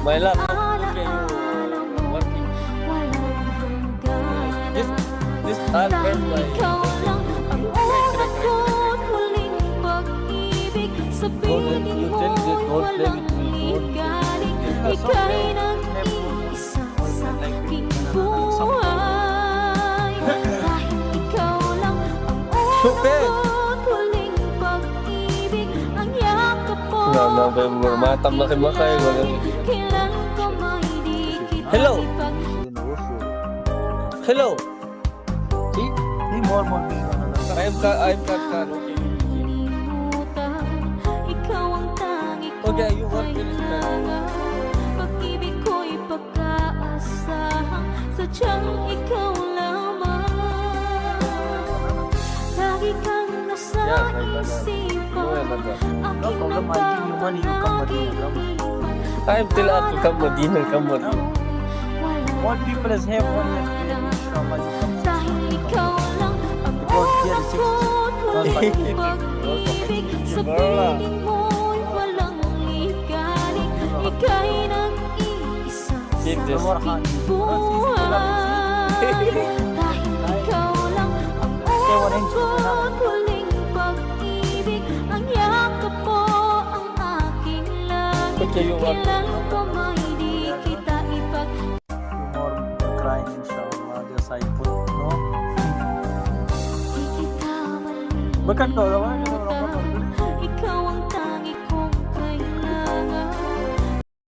My love, look at you working. This Albert, my Golden, you tell me that don't play with me. Don't play. Ika'y nag-iisa sa aking buhay. Dahil ikaw lang ang Super. unang huling pag-ibig. Ang yakap mo Matam na kay Makay. kailan ko may di kita Hello. ipag- Hello. See? See more me. I'm cut. Okay. Kalimutan, ikaw ang tangi ko Okay, you want finish na. kailangan. Pag-ibig ko'y pagkaasahan, sadyang ikaw lamang. Lagi kang nasa Yeah, may banana. isipan, No, I'm not. No problem, I'll give you money, you come Madina. I'm still up to come Madina. More people as have one year there, inshallah, you come. Dahil ikaw lang ang Because there is unang huling 6 pag-ibig. Sa piling mo'y walang ligalig. Ika'y nag-iisa sa Keep this. aking buhay. Dahil ikaw lang ang unang huling pag-ibig. Ang yakap mo ang aking langit. Okay, you want. Kailan ko may di kita ipag- More crying, inshallah, just I put, no? di kita mali. Bakat ko, naman.